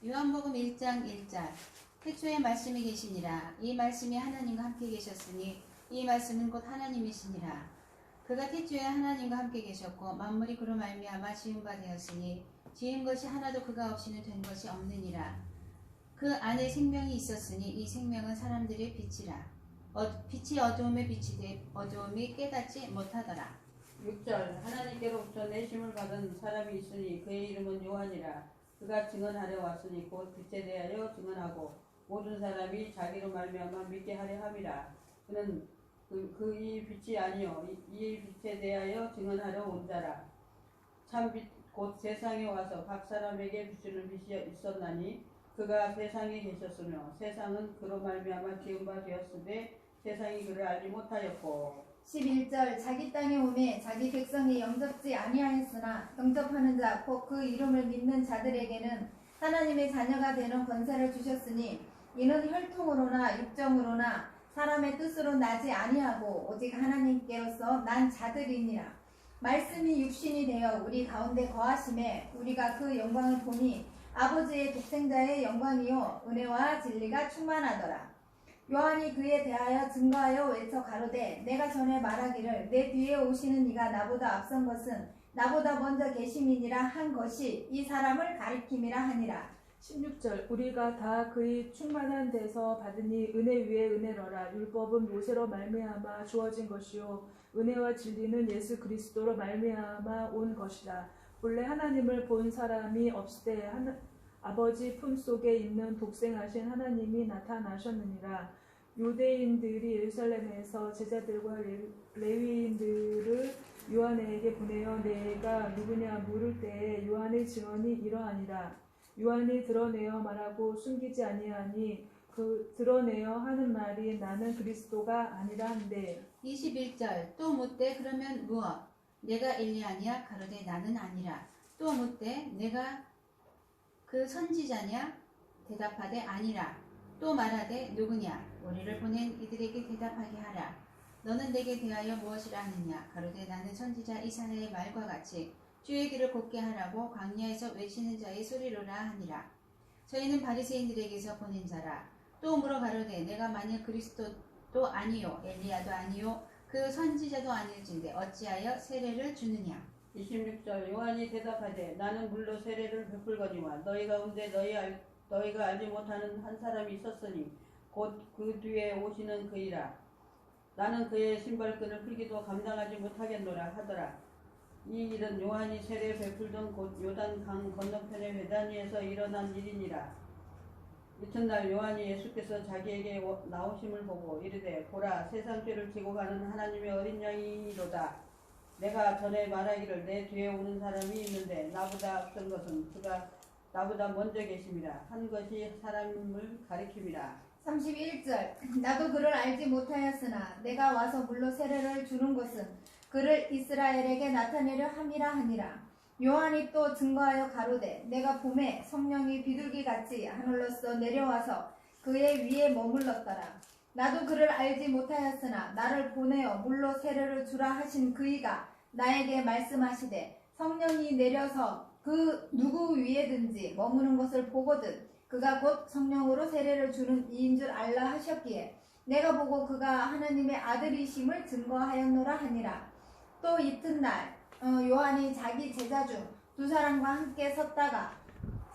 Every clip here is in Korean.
요한복음 1장 1절 태초에 말씀이 계시니라. 이 말씀이 하나님과 함께 계셨으니 이 말씀은 곧 하나님이시니라. 그가 태초에 하나님과 함께 계셨고 만물이 그로 말미암아 지은 바 되었으니 지은 것이 하나도 그가 없이는 된 것이 없느니라. 그 안에 생명이 있었으니 이 생명은 사람들의 빛이라. 빛이 어두움에 비치되 어두움이 깨닫지 못하더라. 6절 하나님께로부터 내심을 받은 사람이 있으니 그의 이름은 요한이라. 그가 증언하려 왔으니 곧 빛에 대하여 증언하고 모든 사람이 자기로 말미암아 믿게 하려 함이라. 그는 이 빛이 아니요 이 빛에 대하여 증언하려 온 자라. 참 빛 곧 세상에 와서 각 사람에게 비추는 빛이 있었나니 그가 세상에 계셨으며 세상은 그로 말미암아 지은 바 되었으되 세상이 그를 알지 못하였고. 11절 자기 땅에 오매 자기 백성이 영접지 아니하였으나 영접하는 자 곧 그 이름을 믿는 자들에게는 하나님의 자녀가 되는 권세를 주셨으니 이는 혈통으로나 육정으로나 사람의 뜻으로 나지 아니하고 오직 하나님께로서 난 자들이니라. 말씀이 육신이 되어 우리 가운데 거하심에 우리가 그 영광을 보니 아버지의 독생자의 영광이요 은혜와 진리가 충만하더라. 요한이 그에 대하여 증거하여 외쳐 가로되 내가 전에 말하기를 내 뒤에 오시는 이가 나보다 앞선 것은 나보다 먼저 계심이니라 한 것이 이 사람을 가리킴이라 하니라. 16절 우리가 다 그의 충만한 데서 받으니 은혜 위에 은혜로라. 율법은 모세로 말미암아 주어진 것이요 은혜와 진리는 예수 그리스도로 말미암아 온 것이라. 본래 하나님을 본 사람이 없으되 아버지 품속에 있는 독생하신 하나님이 나타나셨느니라. 유대인들이 예루살렘에서 제자들과 레위인들을 요한에게 보내어 내가 누구냐 물을 때에 요한의 증언이 이러하니라. 요한이 드러내어 말하고 숨기지 아니하니 그 드러내어 하는 말이 나는 그리스도가 아니라 한데. 21절 또 묻되 그러면 무엇? 내가 엘리야냐? 가로되 나는 아니라. 또 묻되 내가 그 선지자냐? 대답하되 아니라. 또 말하되 누구냐? 우리를 보낸 이들에게 대답하게 하라. 너는 내게 대하여 무엇이라 하느냐? 가로되 나는 선지자 이사야의 말과 같이 주의 길을 곧게 하라고 광야에서 외치는 자의 소리로라 하니라. 저희는 바리새인들에게서 보낸 자라. 또 물어 가로되 내가 만일 그리스도도 아니요 엘리야도 아니요 그 선지자도 아닐진데 어찌하여 세례를 주느냐. 26절 요한이 대답하되 나는 물로 세례를 베풀거니와 너희 가운데 너희가 알지 못하는 한 사람이 있었으니 곧 그 뒤에 오시는 그이라. 나는 그의 신발끈을 풀기도 감당하지 못하겠노라 하더라. 이 일은 요한이 세례 베풀던 곳 요단강 건너편의 회단위에서 일어난 일이니라. 이튿날 요한이 예수께서 자기에게 나오심을 보고 이르되 보라 세상 죄를 지고 가는 하나님의 어린 양이로다. 내가 전에 말하기를 내 뒤에 오는 사람이 있는데 나보다 앞선 것은 그가 나보다 먼저 계심이라 한 것이 사람을 가리킴이라. 31절 나도 그를 알지 못하였으나 내가 와서 물로 세례를 주는 것은 그를 이스라엘에게 나타내려 함이라 하니라. 요한이 또 증거하여 가로되 내가 봄에 성령이 비둘기같이 하늘로서 내려와서 그의 위에 머물렀더라. 나도 그를 알지 못하였으나 나를 보내어 물로 세례를 주라 하신 그이가 나에게 말씀하시되 성령이 내려서 그 누구 위에든지 머무는 것을 보거든 그가 곧 성령으로 세례를 주는 이인 줄 알라 하셨기에 내가 보고 그가 하나님의 아들이심을 증거하였노라 하니라. 또 이튿날 요한이 자기 제자 중 두 사람과 함께 섰다가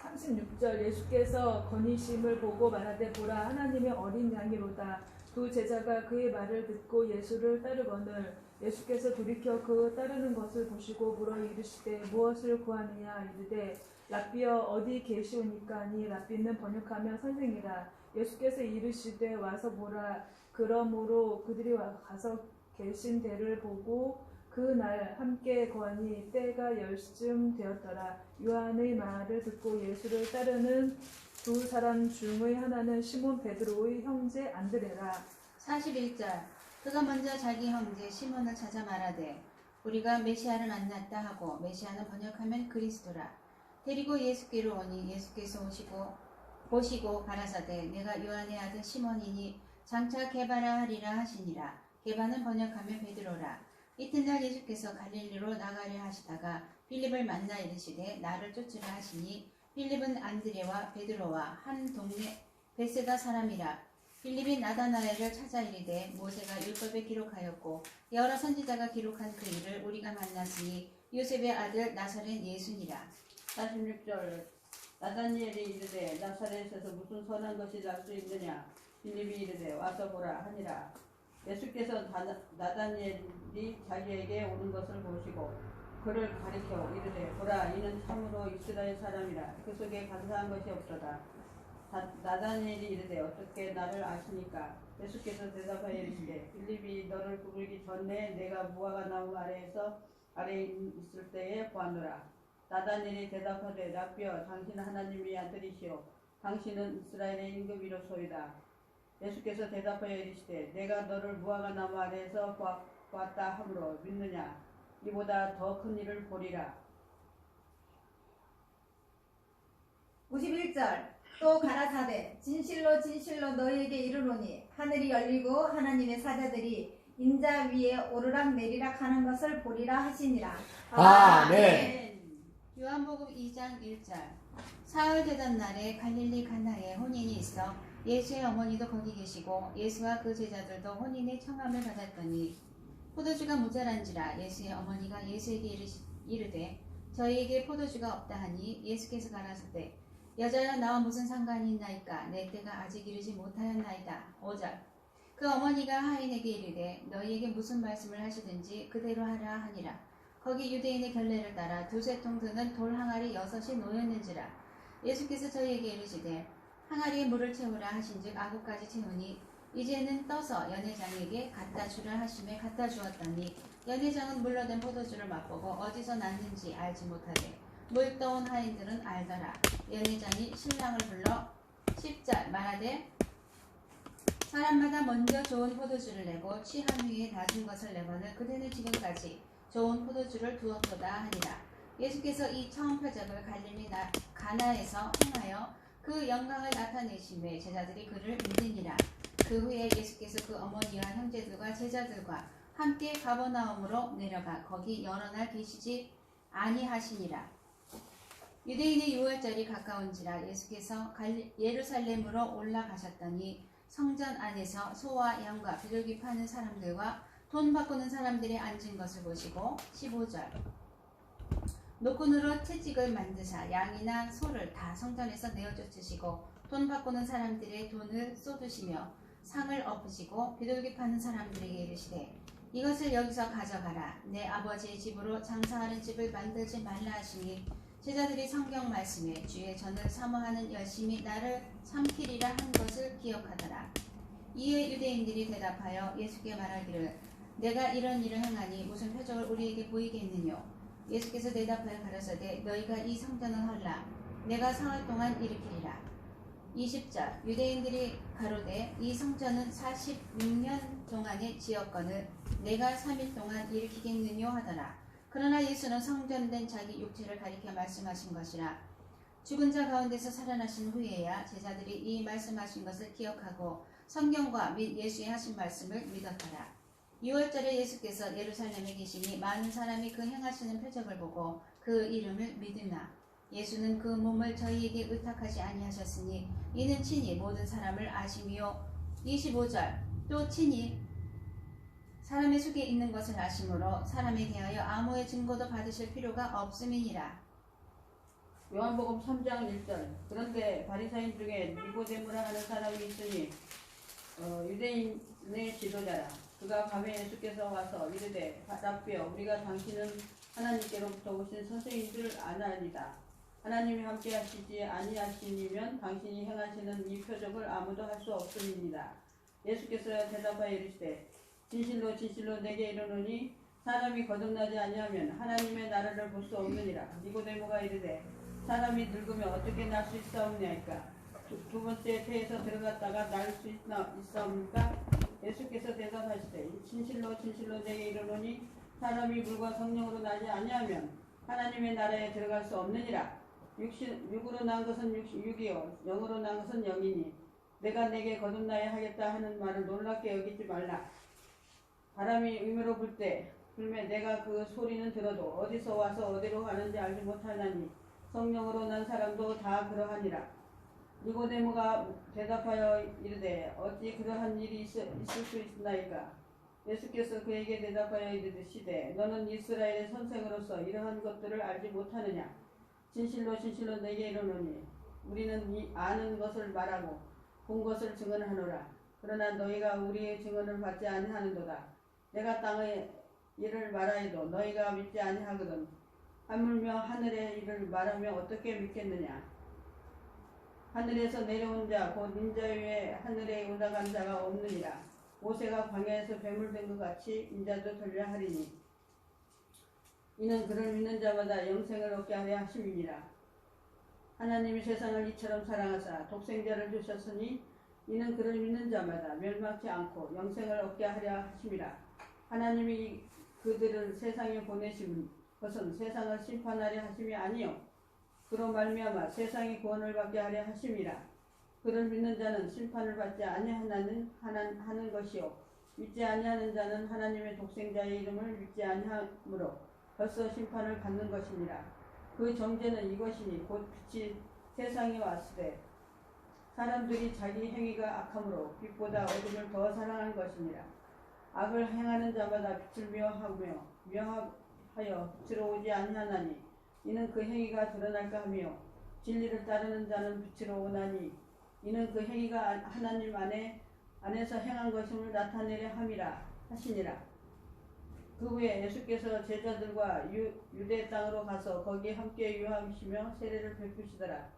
36절 예수께서 건의심을 보고 말하되 보라 하나님의 어린 양이로다. 두 제자가 그의 말을 듣고 예수를 따르거늘 예수께서 돌이켜 그 따르는 것을 보시고 물어 이르시되 무엇을 구하느냐 이르되 랍비여 어디 계시오니까니 랍비는 번역하면 선생이라. 예수께서 이르시되 와서 보라. 그러므로 그들이 가서 계신 데를 보고 그날 함께 거하니 때가 10쯤 되었더라. 요한의 말을 듣고 예수를 따르는 두 사람 중의 하나는 시몬 베드로의 형제 안드레라. 41절 그가 먼저 자기 형제 시몬을 찾아 말하되 우리가 메시아를 만났다 하고 메시아는 번역하면 그리스도라. 데리고 예수께로 오니 예수께서 보시고 가라사대 내가 요한의 아들 시몬이니 장차 게바라 하리라 하시니라. 게바는 번역하면 베드로라. 이튿날 예수께서 갈릴리로 나가려 하시다가 빌립을 만나 이르시되 나를 쫓으라 하시니 필립은 안드레와 베드로와 한 동네 베세다 사람이라. 필립이 나다나엘을 찾아 이르되 모세가 율법에 기록하였고 여러 선지자가 기록한 그 일을 우리가 만났으니 요셉의 아들 나사렛 예수니라. 46절 나다니엘이 이르되 나사렛에서 무슨 선한 것이 날 수 있느냐. 빌립이 이르되 와서 보라 하니라. 예수께서 나다니엘이 자기에게 오는 것을 보시고 그를 가리켜 이르되 보라 이는 참으로 이스라엘 사람이라. 그 속에 간사한 것이 없도다. 나다니엘이 이르되 어떻게 나를 아시니까. 예수께서 대답하여 이르시되 빌립이 너를 부르기 전에 내가 무화과 나무 아래에 있을 때에 보았노라. 나다니엘이 대답하되 라삐여 당신은 하나님의 아들이시오 당신은 이스라엘의 임금이로소이다. 예수께서 대답하여 이르시되 내가 너를 무화과 나무 아래에서 보았다 하므로 믿느냐. 이보다 더 큰 일을 보리라. 51절 또 가라사대 진실로 진실로 너희에게 이르노니 하늘이 열리고 하나님의 사자들이 인자 위에 오르락 내리락 하는 것을 보리라 하시니라. 아멘. 요한복음 2장 1절. 사흘 되던 날에 갈릴리 가나에 혼인이 있어 예수의 어머니도 거기 계시고 예수와 그 제자들도 혼인의 청함을 받았더니 포도주가 모자란지라. 예수의 어머니가 예수에게 이르되 저희에게 포도주가 없다 하니 예수께서 가라사대 여자여 나와 무슨 상관이 있나이까. 내 때가 아직 이르지 못하였나이다. 5절. 그 어머니가 하인에게 이르되 너희에게 무슨 말씀을 하시든지 그대로 하라 하니라. 거기 유대인의 결례를 따라 두세 통 드는 돌 항아리 6이 놓였는지라. 예수께서 저희에게 이르시되 항아리에 물을 채우라 하신즉 아구까지 채우니 이제는 떠서 연회장에게 갖다 주라 하심에 갖다 주었더니 연회장은 물로 된 포도주를 맛보고 어디서 났는지 알지 못하되 물 떠온 하인들은 알더라. 연회장이 신랑을 불러 10절 말하되 사람마다 먼저 좋은 포도주를 내고 취한 후에 다준 것을 내거늘 그대는 지금까지 좋은 포도주를 두었도다 하니라. 예수께서 이 처음 표적을 갈릴리 가나에서 행하여 그 영광을 나타내심에 제자들이 그를 믿으니라. 그 후에 예수께서 그 어머니와 형제들과 제자들과 함께 가버나움으로 내려가 거기 여러 날 계시지 아니하시니라. 유대인의 유월절이 가까운지라. 예수께서 예루살렘으로 올라가셨더니 성전 안에서 소와 양과 비둘기 파는 사람들과 돈 바꾸는 사람들이 앉은 것을 보시고 15절. 노끈으로 채찍을 만드사 양이나 소를 다 성전에서 내어쫓으시고 돈 바꾸는 사람들의 돈을 쏟으시며 상을 엎으시고 비둘기 파는 사람들에게 이르시되 이것을 여기서 가져가라. 내 아버지의 집으로 장사하는 집을 만들지 말라 하시니 제자들이 성경 말씀에 주의 전을 사모하는 열심히 나를 삼키리라 한 것을 기억하더라. 이에 유대인들이 대답하여 예수께 말하기를 내가 이런 일을 행하니 무슨 표적을 우리에게 보이겠느뇨. 예수께서 대답하여 가라사대 너희가 이 성전을 헐라. 내가 사흘 동안 일으키리라. 20절. 유대인들이 가로되 이 성전은 46년 동안의 지었거늘 내가 3일 동안 일으키겠느뇨 하더라. 그러나 예수는 성전된 자기 육체를 가리켜 말씀하신 것이라. 죽은 자 가운데서 살아나신 후에야 제자들이 이 말씀하신 것을 기억하고 성경과 및 예수의 하신 말씀을 믿었더라. 6월절에 예수께서 예루살렘에 계시니 많은 사람이 그 행하시는 표적을 보고 그 이름을 믿으나 예수는 그 몸을 저희에게 의탁하지 아니하셨으니 이는 친히 모든 사람을 아심이요. 25절. 또 친히 사람의 속에 있는 것을 아심으로 사람에 대하여 아무의 증거도 받으실 필요가 없음이니라. 요한복음 3장 1절. 그런데 바리사인 중에 니고데모라 하는 사람이 있으니 유대인의 지도자라. 그가 밤에 예수께서 와서 이르되 라삐여 우리가 당신은 하나님께로부터 오신 선생인 줄 아나이다. 하나님이 함께 하시지 아니하시니면 당신이 행하시는 이 표적을 아무도 할 수 없음입니다. 예수께서 대답하여 이르시되 진실로 진실로 내게 이르노니 사람이 거듭나지 아니하면 하나님의 나라를 볼 수 없느니라. 니고데모가 이르되 사람이 늙으면 어떻게 날 수 있사옵나이까. 두 번째 태에서 들어갔다가 날 수 있사옵니까? 예수께서 대답하시되 진실로 진실로 내게 이르노니 사람이 물과 성령으로 나지 아니하면 하나님의 나라에 들어갈 수 없느니라. 육으로 난 것은 육이요 영으로 난 것은 영이니 내가 내게 거듭나야 하겠다 하는 말을 놀랍게 여기지 말라. 바람이 의미로 불매 내가 그 소리는 들어도 어디서 와서 어디로 가는지 알지 못하나니 성령으로 난 사람도 다 그러하니라. 니고데모가 대답하여 이르되 어찌 그러한 일이 있을 수 있나이까. 예수께서 그에게 대답하여 이르시되 너는 이스라엘의 선생으로서 이러한 것들을 알지 못하느냐. 진실로 진실로 내게 이르노니 우리는 이 아는 것을 말하고 본 것을 증언하노라. 그러나 너희가 우리의 증언을 받지 아니하는도다. 내가 땅의 일을 말하여도 너희가 믿지 아니하거든. 하물며 하늘의 일을 말하며 어떻게 믿겠느냐. 하늘에서 내려온 자 곧 인자 위에 하늘에 올라간 자가 없느니라. 모세가 광야에서 뱀을 된 것 같이 인자도 들려 하리니 이는 그를 믿는 자마다 영생을 얻게 하려 하심이니라. 하나님이 세상을 이처럼 사랑하사 독생자를 주셨으니 이는 그를 믿는 자마다 멸망치 않고 영생을 얻게 하려 하심이라. 하나님이 그들을 세상에 보내신 것은 세상을 심판하려 하심이 아니요 그로 말미암아 세상의 구원을 받게 하려 하심이라. 그를 믿는 자는 심판을 받지 아니하는 것이요 믿지 아니하는 자는 하나님의 독생자의 이름을 믿지 아니하므로 벌써 심판을 받는 것이니라. 그 정죄는 이것이니 곧 빛이 세상에 왔으되 사람들이 자기 행위가 악함으로 빛보다 어둠을 더 사랑한 것이니라. 악을 행하는 자마다 빛을 미워하여 빛으로 오지 아니하나니 이는 그 행위가 드러날까 하며 진리를 따르는 자는 빛으로 오나니 이는 그 행위가 하나님 안에서 행한 것임을 나타내려 함이라 하시니라. 그 후에 예수께서 제자들과 유대 땅으로 가서 거기 함께 유하시며 세례를 베푸시더라.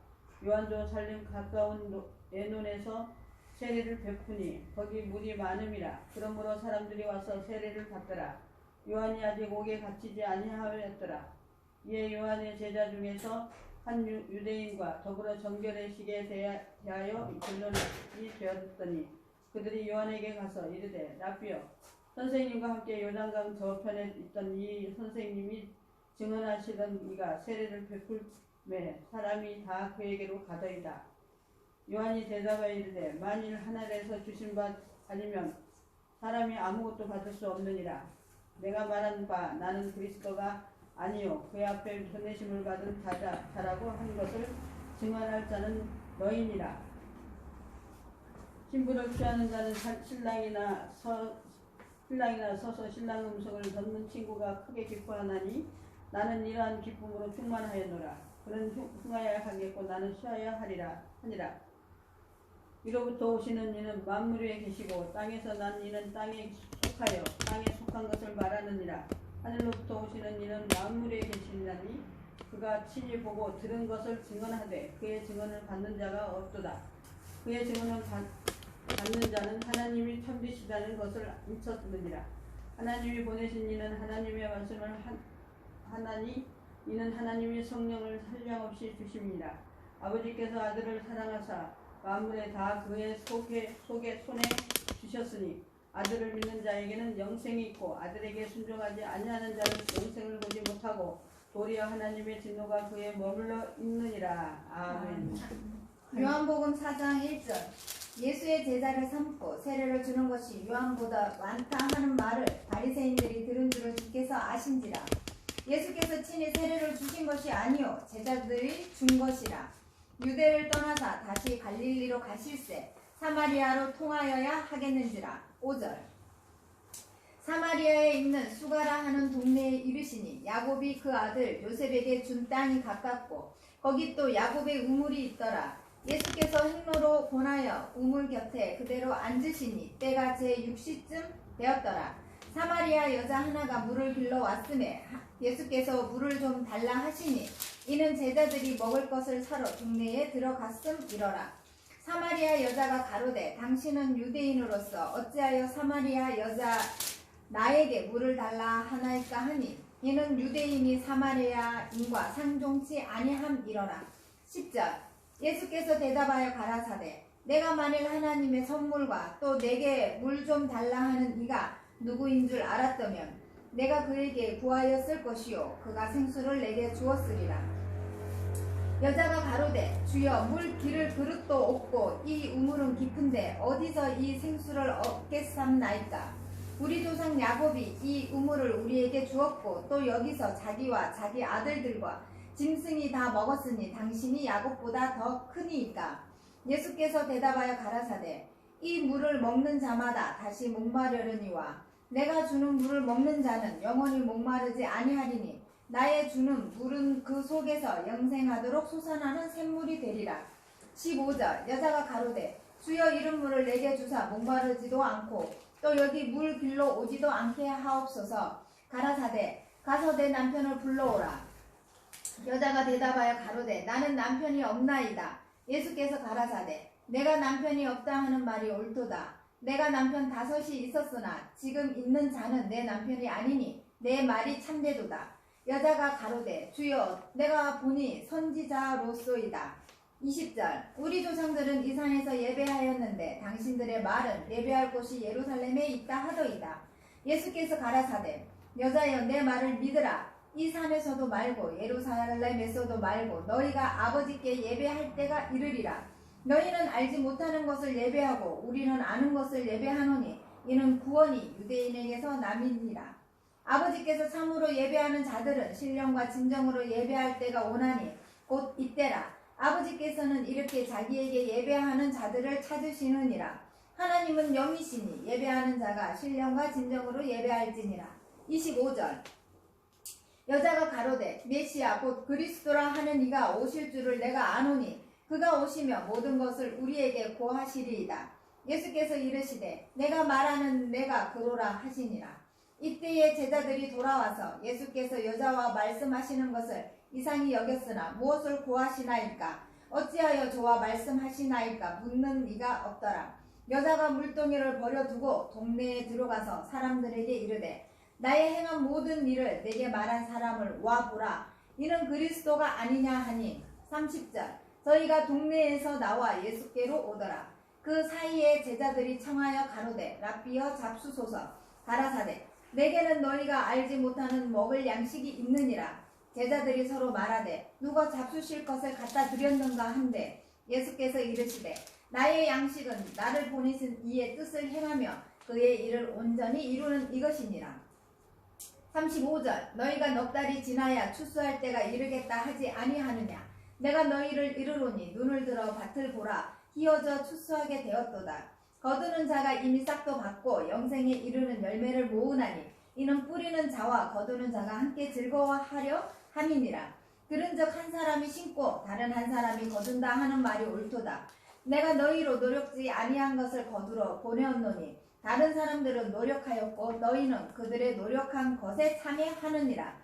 요한도 살림 가까운 에논에서 세례를 베푸니 거기 물이 많음이라. 그러므로 사람들이 와서 세례를 받더라. 요한이 아직 옥에 갇히지 아니하였더라. 이에 요한의 제자 중에서 한 유대인과 더불어 정결의식에 대하여 변론이 되었더니 그들이 요한에게 가서 이르되 라삐여 선생님과 함께 요단강 저편에 있던 이 선생님이 증언하시던 이가 세례를 베풀매 사람이 다 그에게로 가더이다. 요한이 대답하여 이르되 만일 하늘에서 주신 바 아니면 사람이 아무것도 받을 수 없느니라. 내가 말한 바 나는 그리스도가 아니요 그의 앞에 보내심을 받은 자라고 한 것을 증언할 자는 너희니라. 신부를 취하는 자는 신랑이나 서서 신랑 음성을 듣는 친구가 크게 기뻐하나니 나는 이러한 기쁨으로 충만하였노라. 그는 흥하여야 하겠고 나는 쉬어야 하니라. 위로부터 오시는 이는 만물 위에 계시고 땅에서 난 이는 땅에 속하여 땅에 속한 것을 말하느니라. 하늘로부터 오시는 이는 만물에 계시나니 그가 친히 보고 들은 것을 증언하되 그의 증언을 받는 자가 없도다. 그의 증언을 받는 자는 하나님이 참되시다는 것을 미쳤느니라. 하나님이 보내신 이는 하나님의 말씀을 하나니 이는 하나님이 성령을 한량없이 주십니다. 아버지께서 아들을 사랑하사 만물에 다 그의 손에 주셨으니 아들을 믿는 자에게는 영생이 있고 아들에게 순종하지 아니하는 자는 영생을 보지 못하고 도리어 하나님의 진노가 그에 머물러 있느니라. 아멘. 요한복음 4장 1절 예수의 제자를 삼고 세례를 주는 것이 요한보다 많다 하는 말을 바리새인들이 들은 줄을 주께서 아신지라. 예수께서 친히 세례를 주신 것이 아니요 제자들이 준 것이라. 유대를 떠나사 다시 갈릴리로 가실새 사마리아로 통하여야 하겠는지라. 5절 사마리아에 있는 수가라 하는 동네에 이르시니 야곱이 그 아들 요셉에게 준 땅이 가깝고 거기 또 야곱의 우물이 있더라. 예수께서 행로로 권하여 우물 곁에 그대로 앉으시니 때가 제6시쯤 되었더라. 사마리아 여자 하나가 물을 길러 왔음에 예수께서 물을 좀 달라 하시니 이는 제자들이 먹을 것을 사러 동네에 들어갔음이러라. 사마리아 여자가 가로되 당신은 유대인으로서 어찌하여 사마리아 여자 나에게 물을 달라 하나이까 하니 이는 유대인이 사마리아인과 상종치 아니함이러라. 10절 예수께서 대답하여 가라사대 내가 만일 하나님의 선물과 또 내게 물 좀 달라 하는 이가 누구인 줄 알았다면 내가 그에게 구하였을 것이요 그가 생수를 내게 주었으리라. 여자가 가로되 주여 물 기를 그릇도 없고 이 우물은 깊은데 어디서 이 생수를 얻겠삼나이까. 우리 조상 야곱이 이 우물을 우리에게 주었고 또 여기서 자기와 자기 아들들과 짐승이 다 먹었으니 당신이 야곱보다 더 크니이까. 예수께서 대답하여 가라사대 이 물을 먹는 자마다 다시 목마르려니와 내가 주는 물을 먹는 자는 영원히 목마르지 아니하리니 나의 주는 물은 그 속에서 영생하도록 솟아나는 샘물이 되리라. 15절 여자가 가로되 주여 이른 물을 내게 주사 목마르지도 않고 또 여기 물 길러 오지도 않게 하옵소서. 가라사대 가서 내 남편을 불러오라. 여자가 대답하여 가로되 나는 남편이 없나이다. 예수께서 가라사대 내가 남편이 없다 하는 말이 옳도다. 내가 남편 5이 있었으나 지금 있는 자는 내 남편이 아니니 내 말이 참되도다. 여자가 가로되 주여 내가 보니 선지자로소이다. 20절 우리 조상들은 이 산에서 예배하였는데 당신들의 말은 예배할 곳이 예루살렘에 있다 하더이다. 예수께서 가라사대 여자여 내 말을 믿으라. 이 산에서도 말고 예루살렘에서도 말고 너희가 아버지께 예배할 때가 이르리라. 너희는 알지 못하는 것을 예배하고 우리는 아는 것을 예배하노니 이는 구원이 유대인에게서 남이니라. 아버지께서 참으로 예배하는 자들은 신령과 진정으로 예배할 때가 오나니 곧 이때라. 아버지께서는 이렇게 자기에게 예배하는 자들을 찾으시느니라. 하나님은 영이시니 예배하는 자가 신령과 진정으로 예배할지니라. 25절 여자가 가로되 메시아 곧 그리스도라 하는 이가 오실 줄을 내가 아노니 그가 오시며 모든 것을 우리에게 고하시리이다. 예수께서 이르시되 내가 말하는 내가 그로라 하시니라. 이때에 제자들이 돌아와서 예수께서 여자와 말씀하시는 것을 이상히 여겼으나 무엇을 고하시나이까 어찌하여 저와 말씀하시나이까 묻는 이가 없더라. 여자가 물동이를 버려두고 동네에 들어가서 사람들에게 이르되 나의 행한 모든 일을 내게 말한 사람을 와보라. 이는 그리스도가 아니냐 하니 30절 저희가 동네에서 나와 예수께로 오더라. 그 사이에 제자들이 청하여 가로되 랍비여 잡수소서. 가라사대 내게는 너희가 알지 못하는 먹을 양식이 있느니라. 제자들이 서로 말하되 누가 잡수실 것을 갖다 드렸는가 한데 예수께서 이르시되 나의 양식은 나를 보내신 이의 뜻을 행하며 그의 일을 온전히 이루는 이것이니라. 35절 너희가 넉 달이 지나야 추수할 때가 이르겠다 하지 아니하느냐. 내가 너희를 이르노니 눈을 들어 밭을 보라. 희어져 추수하게 되었도다. 거두는 자가 이미 싹도 받고 영생에 이르는 열매를 모으나니 이는 뿌리는 자와 거두는 자가 함께 즐거워하려 함이니라. 그런즉 한 사람이 심고 다른 한 사람이 거둔다 하는 말이 옳도다. 내가 너희로 노력지 아니한 것을 거두러 보내었노니 다른 사람들은 노력하였고 너희는 그들의 노력한 것에 참여하느니라.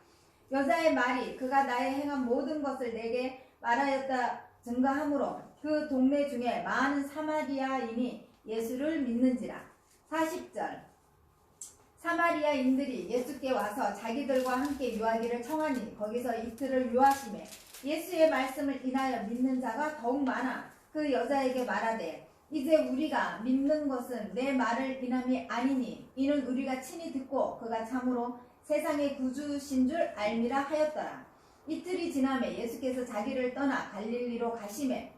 여자의 말이 그가 나의 행한 모든 것을 내게 말하였다 증거하므로 그 동네 중에 많은 사마리아인이 예수를 믿는지라. 40절 사마리아인들이 예수께 와서 자기들과 함께 유하기를 청하니 거기서 이틀을 유하시매 예수의 말씀을 인하여 믿는 자가 더욱 많아 그 여자에게 말하되 이제 우리가 믿는 것은 내 말을 인함이 아니니 이는 우리가 친히 듣고 그가 참으로 세상의 구주신 줄 알미라 하였더라. 이틀이 지나매 예수께서 자기를 떠나 갈릴리로 가시매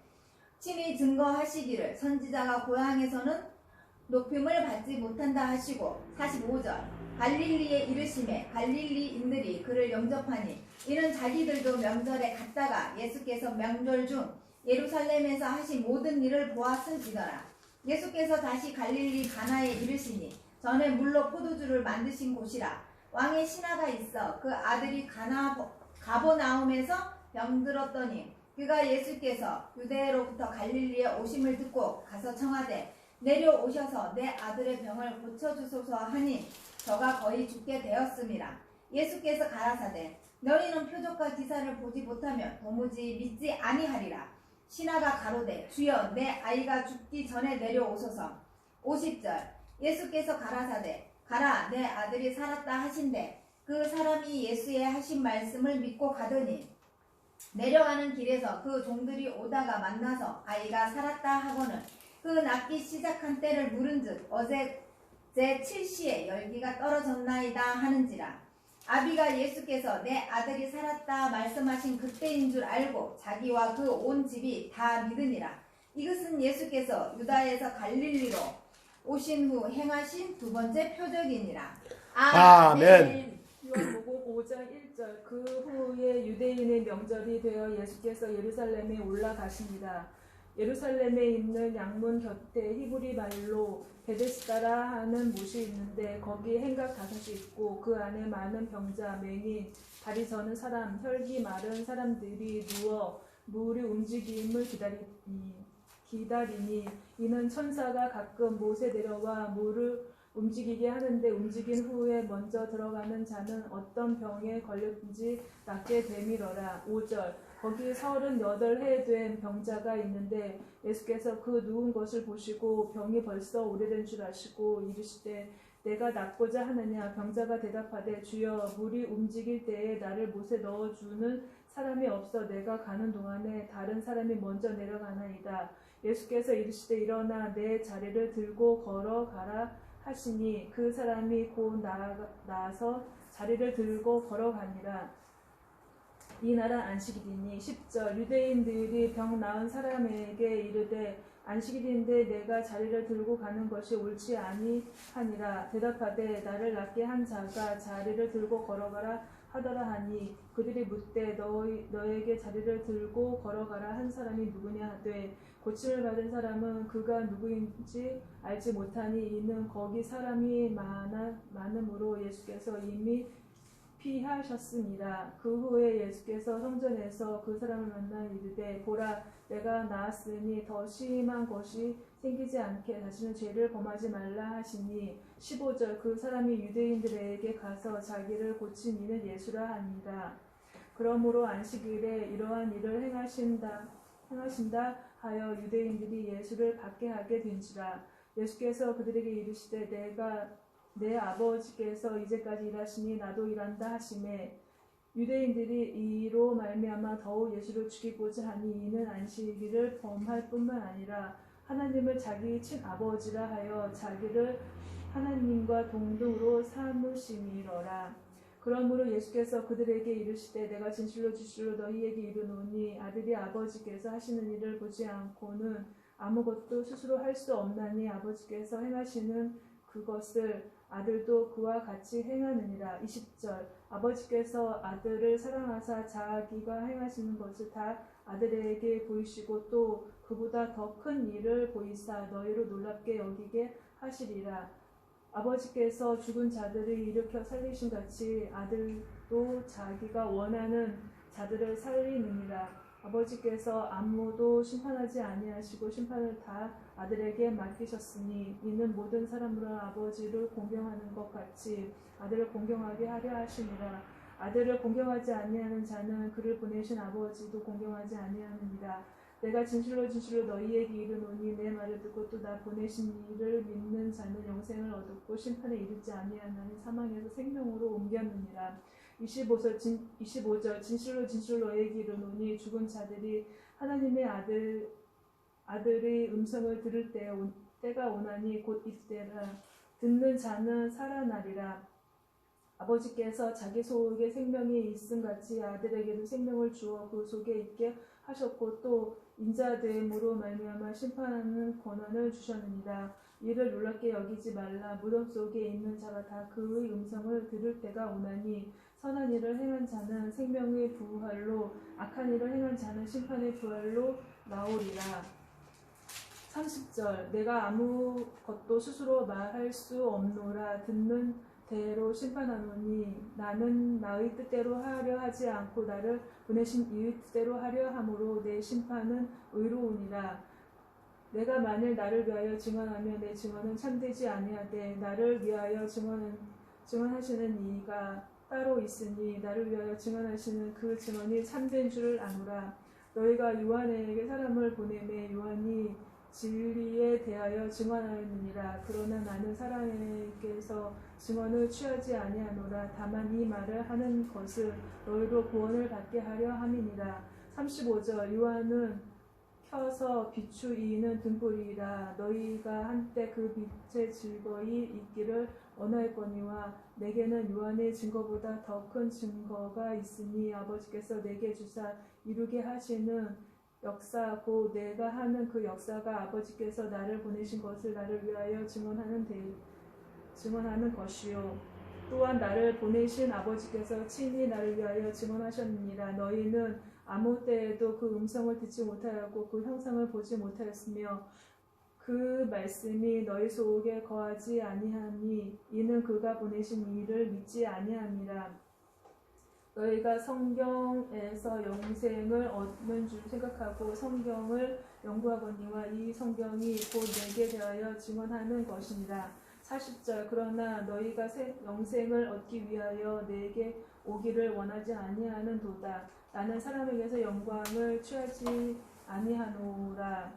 친히 증거하시기를 선지자가 고향에서는 높임을 받지 못한다 하시고 45절 갈릴리에 이르시매 갈릴리인들이 그를 영접하니 이는 자기들도 명절에 갔다가 예수께서 명절 중 예루살렘에서 하신 모든 일을 보았음이더라. 예수께서 다시 갈릴리 가나에 이르시니 전에 물로 포도주를 만드신 곳이라. 왕의 신하가 있어 그 아들이 가버나움에서 병들었더니 그가 예수께서 유대로부터 갈릴리에 오심을 듣고 가서 청하되 내려오셔서 내 아들의 병을 고쳐주소서 하니 저가 거의 죽게 되었음이라. 예수께서 가라사대 너희는 표적과 기사를 보지 못하면 도무지 믿지 아니하리라. 신하가 가로되 주여 내 아이가 죽기 전에 내려오소서. 50절 예수께서 가라사대 가라 내 아들이 살았다 하신대 그 사람이 예수의 하신 말씀을 믿고 가더니 내려가는 길에서 그 종들이 오다가 만나서 아이가 살았다 하고는 그 낫기 시작한 때를 물은즉 어제 제 7시에 열기가 떨어졌나이다 하는지라. 아비가 예수께서 내 아들이 살았다 말씀하신 그때인 줄 알고 자기와 그 온 집이 다 믿으니라. 이것은 예수께서 유다에서 갈릴리로 오신 후 행하신 두 번째 표적이니라. 아멘. 요한복음 5장 1절 그 후에 유대인의 명절이 되어 예수께서 예루살렘에 올라가십니다. 예루살렘에 있는 양문 곁에 히브리 말로 베데스다라 하는 못이 있는데 거기 행각 5이 있고 그 안에 많은 병자, 맹인, 다리 저는 사람, 혈기 마른 사람들이 누워 물이 움직임을 기다리니 이는 천사가 가끔 못에 내려와 물을 움직이게 하는데 움직인 후에 먼저 들어가는 자는 어떤 병에 걸렸든지 낫게 되밀어라. 5절 거기 38해 된 병자가 있는데 예수께서 그 누운 것을 보시고 병이 벌써 오래된 줄 아시고 이르시되 내가 낫고자 하느냐. 병자가 대답하되 주여 물이 움직일 때에 나를 못에 넣어주는 사람이 없어 내가 가는 동안에 다른 사람이 먼저 내려가나이다. 예수께서 이르시되 일어나 내 자리를 들고 걸어가라 하시니 그 사람이 곧 나아서 자리를 들고 걸어가니라. 이 날은 안식일이니 10절 유대인들이 병 나은 사람에게 이르되 안식일인데 내가 자리를 들고 가는 것이 옳지 아니하니라. 대답하되 나를 낫게 한 자가 자리를 들고 걸어가라 하더라 하니 그들이 묻되 너에게 자리를 들고 걸어가라 한 사람이 누구냐 하되 고침을 받은 사람은 그가 누구인지 알지 못하니 이는 거기 사람이 많음으로 예수께서 이미 피하셨습니다. 그 후에 예수께서 성전에서 그 사람을 만나 이르되 보라 내가 나았으니 더 심한 것이 생기지 않게 다시는 죄를 범하지 말라 하시니 15절 그 사람이 유대인들에게 가서 자기를 고친 이는 예수라 하니라. 그러므로 안식일에 이러한 일을 행하신다 하여 유대인들이 예수를 받게 하게 된지라. 예수께서 그들에게 이르시되 내 아버지께서 이제까지 일하시니 나도 일한다 하시매 유대인들이 이로 말미암아 더욱 예수를 죽이고자 하니 이는 안식일을 범할 뿐만 아니라 하나님을 자기 친아버지라 하여 자기를 하나님과 동등으로 삼으심이로라. 그러므로 예수께서 그들에게 이르시되 내가 진실로 너희에게 이르노니 아들이 아버지께서 하시는 일을 보지 않고는 아무것도 스스로 할 수 없나니 아버지께서 행하시는 그것을 아들도 그와 같이 행하느니라. 20절 아버지께서 아들을 사랑하사 자기가 행하시는 것을 다 아들에게 보이시고 또 그보다 더 큰 일을 보이사 너희로 놀랍게 여기게 하시리라. 아버지께서 죽은 자들을 일으켜 살리신 같이 아들도 자기가 원하는 자들을 살리느니라. 아버지께서 아무도 심판하지 아니하시고 심판을 다 아들에게 맡기셨으니 이는 모든 사람으로 아버지를 공경하는 것 같이 아들을 공경하게 하려 하시니라. 아들을 공경하지 아니하는 자는 그를 보내신 아버지도 공경하지 아니하느니라. 내가 진실로 너희에게 이르노니 내 말을 듣고 또 나 보내신 이를 믿는 자는 영생을 얻었고 심판에 이르지 아니하나니 사망에서 생명으로 옮겼느니라. 25절 진실로 너희에게 이르노니 죽은 자들이 하나님의 아들의 음성을 들을 때가 오나니 곧 이때라. 듣는 자는 살아나리라. 아버지께서 자기 속에 생명이 있음같이 아들에게도 생명을 주어 그 속에 있게 하셨고 또 인자됨으로 말미암아 심판하는 권한을 주셨느니라. 이를 놀랍게 여기지 말라. 무덤 속에 있는 자가 다 그의 음성을 들을 때가 오나니 선한 일을 행한 자는 생명의 부활로 악한 일을 행한 자는 심판의 부활로 나오리라. 30절 내가 아무것도 스스로 말할 수 없노라. 듣는 대로 심판하노니 나는 나의 뜻대로 하려 하지 않고 나를 보내신 이의 뜻대로 하려 함으로 내 심판은 의로우니라. 내가 만일 나를 위하여 증언하면 내 증언은 참되지 아니하되 나를 위하여 증언하시는 이가 따로 있으니 나를 위하여 증언하시는 그 증언이 참된 줄 아노라. 너희가 요한에게 사람을 보내매 요한이 진리에 대하여 증언하였느니라. 그러나 나는 사람에게서 증언을 취하지 아니하노라. 다만 이 말을 하는 것을 너희로 구원을 받게 하려 함이니라. 35절 요한은 켜서 비추이는 등불이라. 너희가 한때 그 빛에 즐거이 있기를 원하였거니와 내게는 요한의 증거보다 더 큰 증거가 있으니 아버지께서 내게 주사 이루게 하시는 역사 곧 내가 하는 그 역사가 아버지께서 나를 보내신 것을 나를 위하여 증언하는 것이요 또한 나를 보내신 아버지께서 친히 나를 위하여 증언하셨느니라. 너희는 아무 때에도 그 음성을 듣지 못하였고 그 형상을 보지 못하였으며 그 말씀이 너희 속에 거하지 아니하니 이는 그가 보내신 이를 믿지 아니함이라. 너희가 성경에서 영생을 얻는 줄 생각하고 성경을 연구하거니와 이 성경이 곧 내게 대하여 증언하는 것이니라. 40절 그러나 너희가 영생을 얻기 위하여 내게 오기를 원하지 아니하는도다. 나는 사람에게서 영광을 취하지 아니하노라.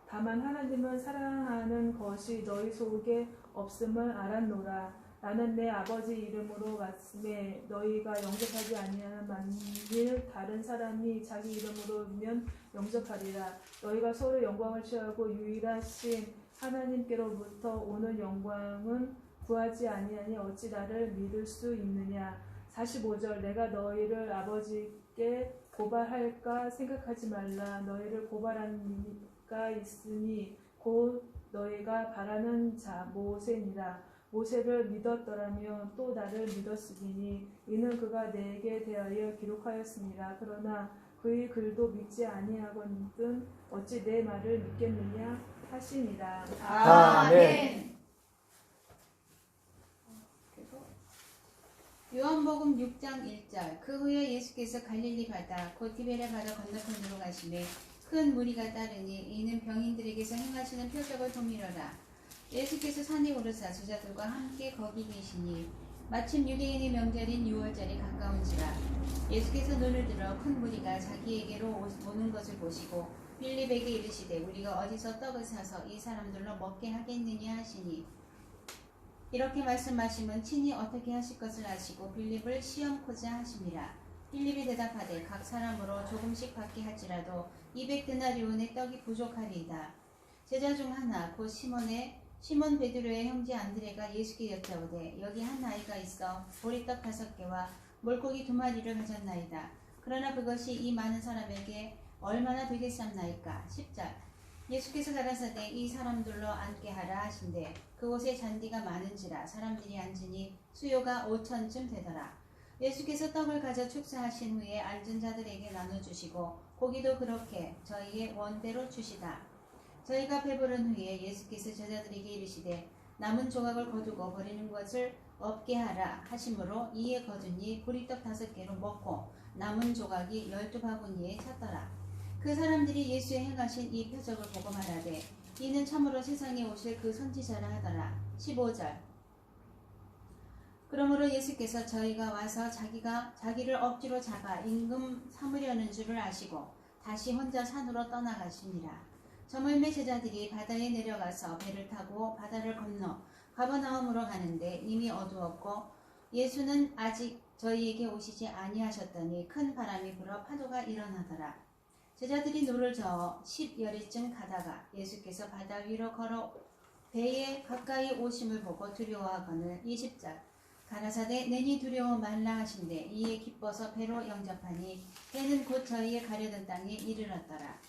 다만 하나님은 사랑하는 것이 너희 속에 없음을 알았노라. 나는 내 아버지 이름으로 말씀에 너희가 영접하지 아니하는 만일 다른 사람이 자기 이름으로면 영접하리라. 너희가 서로 영광을 취하고 유일하신 하나님께로부터 오는 영광은 구하지 아니하니 어찌 나를 믿을 수 있느냐. 45절 내가 너희를 아버지께 고발할까 생각하지 말라. 너희를 고발하는 이가 있으니 곧 너희가 바라는 자 모세니라. 모세를 믿었더라면 또 나를 믿었으리니 이는 그가 내게 대하여 기록하였습니다. 그러나 그의 글도 믿지 아니하거든 어찌 내 말을 믿겠느냐 하시니라. 아멘. 요한복음 6장 1절 그 후에 예수께서 갈릴리 바다 곧 디베랴 바다 건너편으로 가시매 큰 무리가 따르니 이는 병인들에게서 행하시는 표적을 통일하라. 예수께서 산에 오르사 제자들과 함께 거기 계시니 마침 유대인의 명절인 유월절이 가까운지라. 예수께서 눈을 들어 큰 무리가 자기에게로 오는 것을 보시고 빌립에게 이르시되 우리가 어디서 떡을 사서 이 사람들로 먹게 하겠느냐 하시니 이렇게 말씀하심은 친히 어떻게 하실 것을 아시고 빌립을 시험코자 하심이라. 빌립이 대답하되 각 사람으로 조금씩 받게 할지라도 200데나리온의 떡이 부족하리이다. 제자 중 하나 곧 시몬 베드로의 형제 안드레가 예수께 여짜오되 여기 한 아이가 있어 보리떡 5개와 물고기 2마리를 가졌나이다. 그러나 그것이 이 많은 사람에게 얼마나 되겠삼나이까. 10절 예수께서 가라사대 이 사람들로 앉게 하라 하신대 그곳에 잔디가 많은지라 사람들이 앉으니 수요가 5천쯤 되더라. 예수께서 떡을 가져 축사하신 후에 앉은 자들에게 나눠주시고 고기도 그렇게 저희의 원대로 주시다. 저희가 배부른 후에 예수께서 제자들에게 이르시되 남은 조각을 거두고 버리는 것을 없게 하라 하심으로 이에 거두니 보리떡 5개로 먹고 남은 조각이 12바구니에 찼더라. 그 사람들이 예수의 행하신 이 표적을 보고 말하되 이는 참으로 세상에 오실 그 선지자라 하더라. 15절 그러므로 예수께서 저희가 와서 자기를 억지로 잡아 임금 삼으려는 줄을 아시고 다시 혼자 산으로 떠나가시니라. 저물매 제자들이 바다에 내려가서 배를 타고 바다를 건너 가버나움으로 가는데 이미 어두웠고 예수는 아직 저희에게 오시지 아니하셨더니 큰 바람이 불어 파도가 일어나더라. 제자들이 노를 저어 10여리쯤 가다가 예수께서 바다 위로 걸어 배에 가까이 오심을 보고 두려워하거늘 20절 가라사대 내니 두려워 말라 하신대 이에 기뻐서 배로 영접하니 배는 곧 저희의 가려던 땅에 이르렀더라.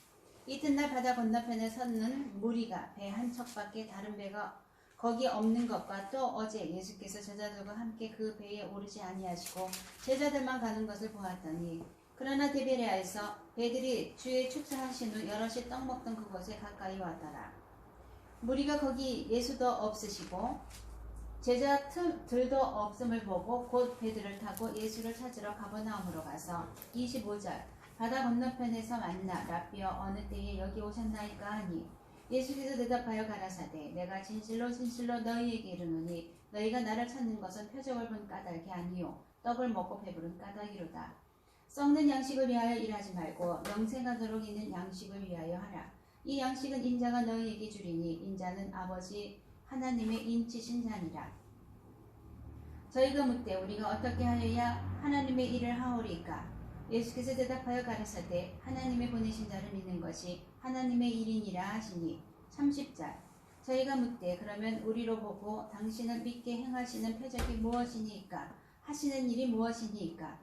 이튿날 바다 건너편에 섰는 무리가 배 한 척밖에 다른 배가 거기 없는 것과 또 어제 예수께서 제자들과 함께 그 배에 오르지 아니하시고 제자들만 가는 것을 보았더니 그러나 디베랴에서 배들이 주의 축사하신 후 여럿이 떡 먹던 그곳에 가까이 왔더라. 무리가 거기 예수도 없으시고 제자들도 없음을 보고 곧 배들을 타고 예수를 찾으러 가버나움으로 가서 25절 바다 건너편에서 만나 라비어 어느 때에 여기 오셨나이까 하니 예수께서 대답하여 가라사대 내가 진실로 진실로 너희에게 이르노니 너희가 나를 찾는 것은 표적을 본 까닭이 아니요 떡을 먹고 배부른 까닭이로다. 썩는 양식을 위하여 일하지 말고 영생하도록 있는 양식을 위하여 하라. 이 양식은 인자가 너희에게 주리니 인자는 아버지 하나님의 인치신 자니라. 저희가 묻되 우리가 어떻게 하여야 하나님의 일을 하오리까. 예수께서 대답하여 가라사대 하나님의 보내신 자를 믿는 것이 하나님의 일이니라 하시니 30절 저희가 묻되 그러면 우리로 보고 당신을 믿게 행하시는 표적이 무엇이니까 하시는 일이 무엇이니까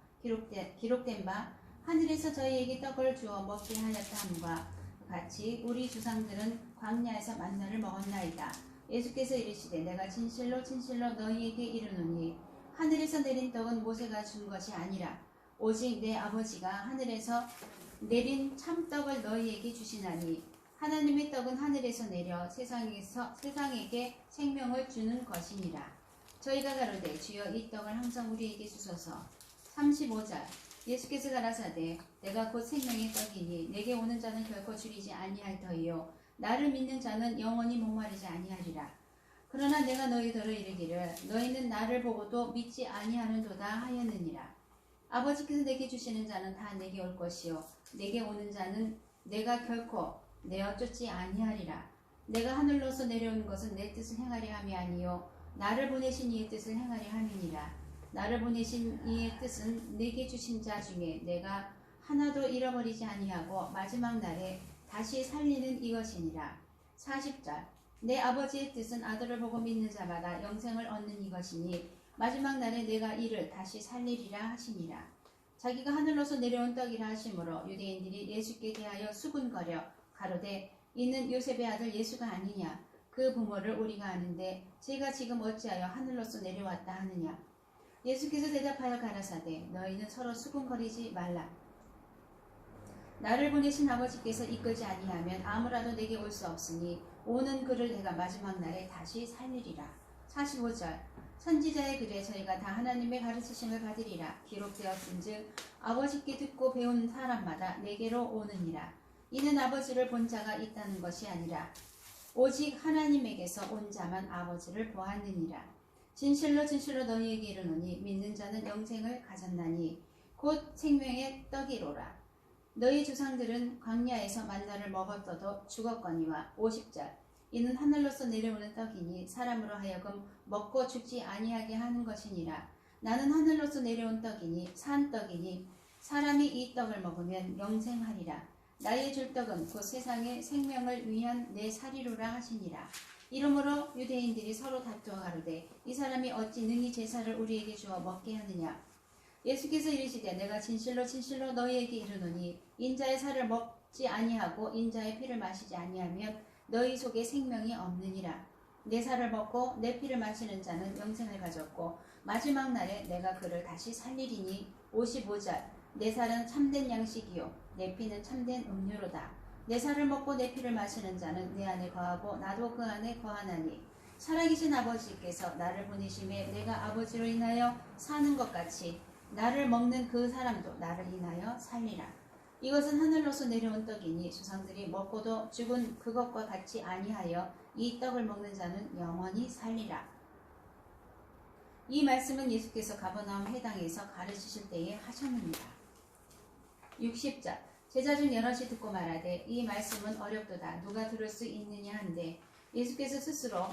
기록된 바 하늘에서 저희에게 떡을 주어 먹게 하였다 함과 같이 우리 조상들은 광야에서 만나를 먹었나이다. 예수께서 이르시되 내가 진실로 진실로 너희에게 이르노니 하늘에서 내린 떡은 모세가 준 것이 아니라 오직 내 아버지가 하늘에서 내린 참떡을 너희에게 주시나니 하나님의 떡은 하늘에서 내려 세상에게 생명을 주는 것이니라. 저희가 가로되 주여 이 떡을 항상 우리에게 주소서. 35절 예수께서 가라사대 내가 곧 생명의 떡이니 내게 오는 자는 결코 줄이지 아니할 터이요 나를 믿는 자는 영원히 목마르지 아니하리라. 그러나 내가 너희더러 이르기를 너희는 나를 보고도 믿지 아니하는도다 하였느니라. 아버지께서 내게 주시는 자는 다 내게 올 것이요 내게 오는 자는 내가 결코 내어 쫓지 아니하리라. 내가 하늘로서 내려온 것은 내 뜻을 행하려 함이 아니요 나를 보내신 이의 뜻을 행하려 함이니라. 나를 보내신 이의 뜻은 내게 주신 자 중에 내가 하나도 잃어버리지 아니하고 마지막 날에 다시 살리는 이것이니라. 40절 내 아버지의 뜻은 아들을 보고 믿는 자마다 영생을 얻는 이것이니 마지막 날에 내가 이를 다시 살리리라 하시니라. 자기가 하늘로서 내려온 떡이라 하시므로 유대인들이 예수께 대하여 수군거려 가로되 이는 요셉의 아들 예수가 아니냐. 그 부모를 우리가 아는데 제가 지금 어찌하여 하늘로서 내려왔다 하느냐. 예수께서 대답하여 가라사대 너희는 서로 수군거리지 말라. 나를 보내신 아버지께서 이끌지 아니하면 아무라도 내게 올 수 없으니 오는 그를 내가 마지막 날에 다시 살리리라. 45절 선지자의 글에 저희가 다 하나님의 가르치심을 받으리라. 기록되었은즉 아버지께 듣고 배운 사람마다 내게로 오느니라. 이는 아버지를 본 자가 있다는 것이 아니라 오직 하나님에게서 온 자만 아버지를 보았느니라. 진실로 진실로 너희에게 이르노니 믿는 자는 영생을 가졌나니 곧 생명의 떡이로라. 너희 조상들은 광야에서 만나를 먹었어도 죽었거니와. 50절 이는 하늘로서 내려오는 떡이니 사람으로 하여금 먹고 죽지 아니하게 하는 것이니라. 나는 하늘로서 내려온 떡이니 산 떡이니 사람이 이 떡을 먹으면 영생하리라. 나의 줄 떡은 곧 세상의 생명을 위한 내 살이로라 하시니라. 이러므로 유대인들이 서로 다투어 가로되 이 사람이 어찌 능히 제사를 우리에게 주어 먹게 하느냐. 예수께서 이르시되 내가 진실로 진실로 너희에게 이르노니 인자의 살을 먹지 아니하고 인자의 피를 마시지 아니하면 너희 속에 생명이 없느니라. 내 살을 먹고 내 피를 마시는 자는 영생을 가졌고 마지막 날에 내가 그를 다시 살리리니. 55절 내 살은 참된 양식이요 내 피는 참된 음료로다. 내 살을 먹고 내 피를 마시는 자는 내 안에 거하고 나도 그 안에 거하나니 살아계신 아버지께서 나를 보내심에 내가 아버지로 인하여 사는 것 같이 나를 먹는 그 사람도 나를 인하여 살리라. 이것은 하늘로서 내려온 떡이니 조상들이 먹고도 죽은 그것과 같이 아니하여 이 떡을 먹는 자는 영원히 살리라. 이 말씀은 예수께서 가버나움 회당에서 가르치실 때에 하셨느니라. 60절 제자 중 여럿이 듣고 말하되 이 말씀은 어렵도다 누가 들을 수 있느냐 한데 예수께서 스스로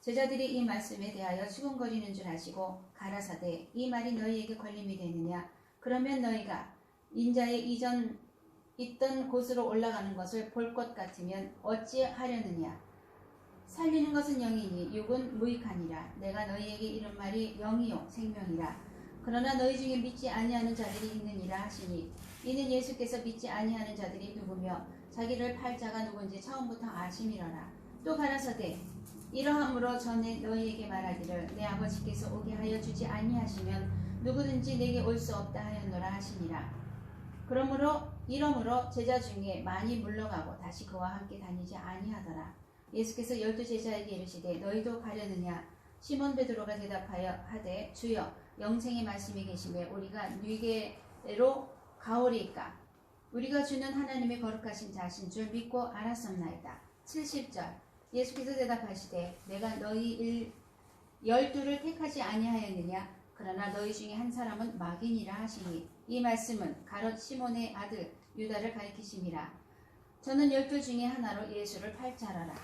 제자들이 이 말씀에 대하여 수군거리는 줄 아시고 가라사대 이 말이 너희에게 걸림이 되느냐. 그러면 너희가 인자의 이전 있던 곳으로 올라가는 것을 볼 것 같으면 어찌 하려느냐. 살리는 것은 영이니 육은 무익하니라. 내가 너희에게 이른 말이 영이요 생명이라. 그러나 너희 중에 믿지 아니하는 자들이 있느니라 하시니 이는 예수께서 믿지 아니하는 자들이 누구며 자기를 팔 자가 누군지 처음부터 아심이러라. 또 가라사대 이러함으로 전에 너희에게 말하기를 내 아버지께서 오게 하여 주지 아니하시면 누구든지 내게 올 수 없다 하였노라 하시니라. 이러므로 제자 중에 많이 물러가고 다시 그와 함께 다니지 아니하더라. 예수께서 12 제자에게 이르시되 너희도 가려느냐. 시몬 베드로가 대답하여 하되 주여 영생의 말씀이 계시매 우리가 뉘게로 가오리이까. 우리가 주는 하나님의 거룩하신 자신 줄 믿고 알았었나이다. 70절 예수께서 대답하시되 내가 너희 12를 택하지 아니하였느냐. 그러나 너희 중에 한 사람은 마귀니라 하시니 이 말씀은 가롯 시몬의 아들 유다를 가리키심이라. 저는 12 중에 하나로 예수를 팔자라라.